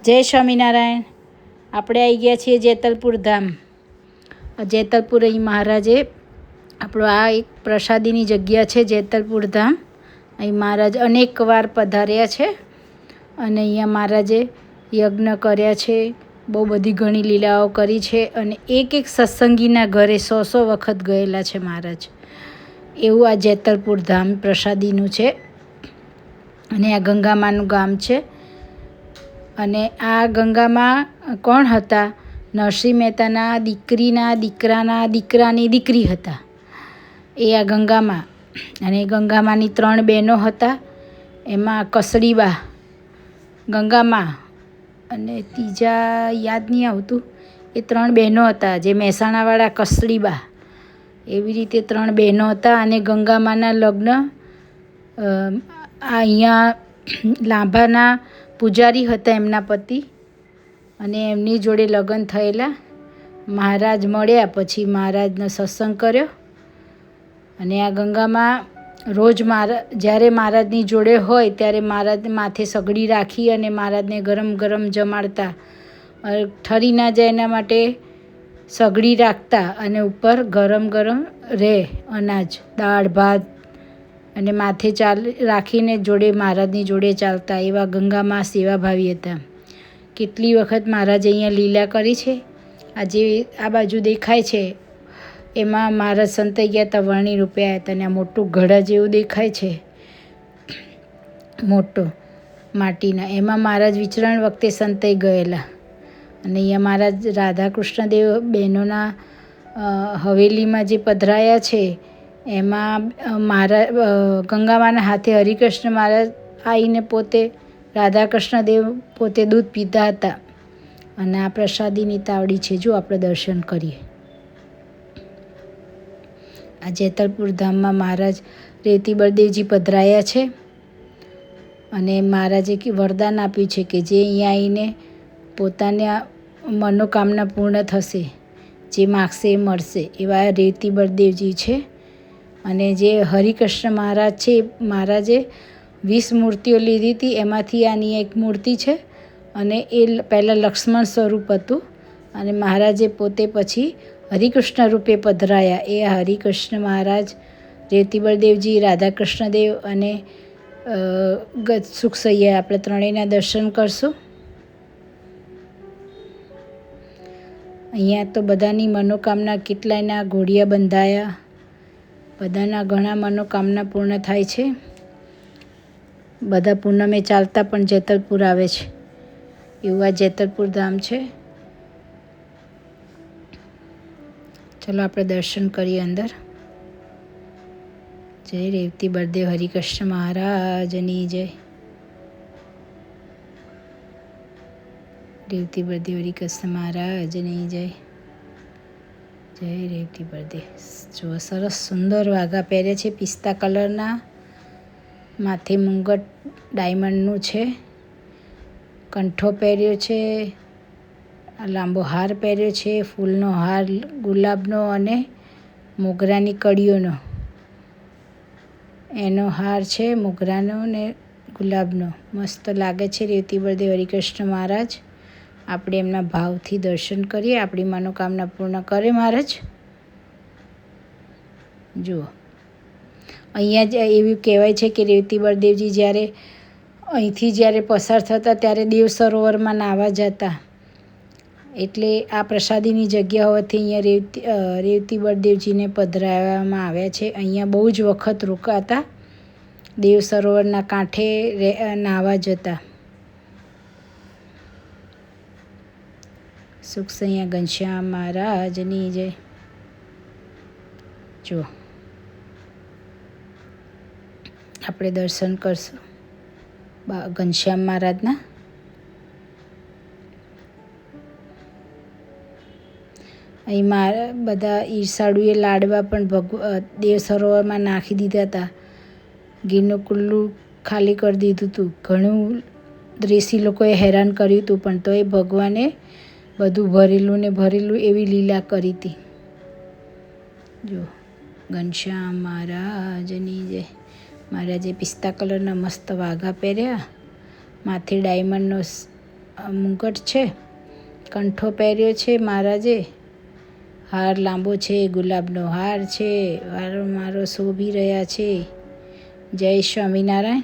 જય સ્વામિનારાયણ. આપણે આવી ગયા છીએ જેતલપુર ધામ. જેતલપુર અહીં મહારાજે આપણો આ એક પ્રસાદીની જગ્યા છે. જેતલપુર ધામ અહીં મહારાજ અનેક વાર પધાર્યા છે અને અહીંયા મહારાજે યજ્ઞ કર્યા છે. બહુ બધી ઘણી લીલાઓ કરી છે અને એક એક સત્સંગીના ઘરે 100 વખત ગયેલા છે મહારાજ. એવું આ જેતલપુર ધામ પ્રસાદીનું છે અને આ ગંગામાનું ગામ છે. અને આ ગંગામાં કોણ હતા? નરસિંહ મહેતાના દીકરાના દીકરાની દીકરી હતા એ આ ગંગામાં. અને ગંગામાની 3 બહેનો હતા. એમાં કસડીબા, ગંગામાં અને ત્રીજા યાદ નહીં આવતું. એ 3 બહેનો હતા જે મહેસાણાવાળા કસડીબા. એવી રીતે 3 બહેનો હતા અને ગંગામાના લગ્ન અહીંયા લાંભાના પૂજારી હતા એમના પતિ અને એમની જોડે લગ્ન થયેલા. મહારાજ મળ્યા પછી મહારાજનો સત્સંગ કર્યો અને આ ગંગામાં રોજ જ્યારે મહારાજની જોડે હોય ત્યારે મહારાજ માથે સગડી રાખી અને મહારાજને ગરમ ગરમ જમાડતા. ઠરી ના જાય એના માટે સગડી રાખતા અને ઉપર ગરમ ગરમ રહે અનાજ, દાળ ભાત અને માથે રાખીને જોડે મહારાજની જોડે ચાલતા. એવા ગંગામાં સેવાભાવી હતા. કેટલી વખત મહારાજે અહીંયા લીલા કરી છે. આજે આ બાજુ દેખાય છે એમાં મહારાજ સંતાઈ ગયા હતા, વર્ણી રૂપે આવ્યા હતા. અને આ મોટું ઘડા જેવું દેખાય છે મોટો માટીના, એમાં મહારાજ વિચરણ વખતે સંતાઈ ગયેલા. અને અહીંયા મહારાજ રાધા કૃષ્ણદેવ બહેનોના હવેલીમાં જે પધરાયા છે એમાં મહારાજ ગંગામાના હાથે હરિકૃષ્ણ મહારાજ આવીને પોતે રાધા કૃષ્ણદેવ પોતે દૂધ પીતા હતા. અને આ પ્રસાદીની તાવડી છે. જો આપણે દર્શન કરીએ. આ જેતલપુર ધામમાં મહારાજ રેવતી બળદેવજી પધરાયા છે અને મહારાજે વરદાન આપ્યું છે કે જે અહીંયા આવીને પોતાના મનોકામના પૂર્ણ થશે, જે માગશે એ મળશે. એવા રેવતી બળદેવજી છે. અને જે હરિકૃષ્ણ મહારાજ છે, મહારાજે 20 મૂર્તિઓ લીધી હતી. એમાંથી આની એક મૂર્તિ છે અને એ પહેલાં લક્ષ્મણ સ્વરૂપ હતું અને મહારાજે પોતે પછી હરિકૃષ્ણ રૂપે પધરાયા. એ હરિકૃષ્ણ મહારાજ, રેવતી બળદેવજી, રાધાકૃષ્ણદેવ અને સુખસૈયા, આપણે ત્રણેયના દર્શન કરશું. અહીંયા તો બધાની મનોકામના, કેટલાયના ઘોડિયા બંધાયા, બધાના ઘણા મનોકામના પૂર્ણ થાય છે. બધા પૂનમે ચાલતા પણ જેતલપુર આવે છે. એવું આ જેતલપુર ધામ છે. ચલો આપણે દર્શન કરીએ અંદર. જય રેવતી બળદેવ હરિકૃષ્ણ મહારાજની જય. રેવતી બળદેવ હરિકૃષ્ણ મહારાજની જય. જય રેવતી બળદેવ. જો સરસ સુંદર વાઘા પહેરે છે, પિસ્તા કલરના. માથે મુંગટ ડાયમંડનું છે. કંઠો પહેર્યો છે, લાંબો હાર પહેર્યો છે, ફૂલનો હાર ગુલાબનો અને મોગરાની કળીઓનો એનો હાર છે, મોગરાનો ને ગુલાબનો. મસ્ત લાગે છે રેવતી બળદેવ હરિકૃષ્ણ મહારાજ. આપણે એમના ભાવથી દર્શન કરીએ. આપણી મનોકામના પૂર્ણ કરે મહારાજ. જુઓ, અહીંયા જ એવું કહેવાય છે કે રેવતી બળદેવજી અહીંથી જ્યારે પસાર થતા ત્યારે દેવ સરોવરમાં નાહવા જતા. એટલે આ પ્રસાદીની જગ્યા હોવાથી અહીંયા રેવતી બળદેવજીને પધરાવવામાં આવ્યા છે. અહીંયા બહુ જ વખત રોકાતા. દેવ સરોવરના કાંઠે નાહવા જતા. સુખસૈયા ઘનશ્યામ મહારાજની જય. જુઓ, આપણે દર્શન કરશું ઘનશ્યામ મહારાજના. અહીં બધા ઈર્ષાળુએ લાડવા પણ દેવ સરોવરમાં નાખી દીધા હતા. ગીરનું કુલ્લું ખાલી કરી દીધું હતું. ઘણું દ્રેસી લોકોએ હેરાન કર્યું હતું, પણ તો એ ભગવાને બધું ભરેલું ને ભરેલું એવી લીલા કરી હતી. જો ઘનશ્યામ મહારાજની જય. મહારાજે પિસ્તા કલરના મસ્ત વાઘા પહેર્યા, માથે ડાયમંડનો મુગટ છે, કંઠો પહેર્યો છે મહારાજે, હાર લાંબો છે, ગુલાબનો હાર છે, વારો મારો શોભી રહ્યા છે. જય સ્વામિનારાયણ.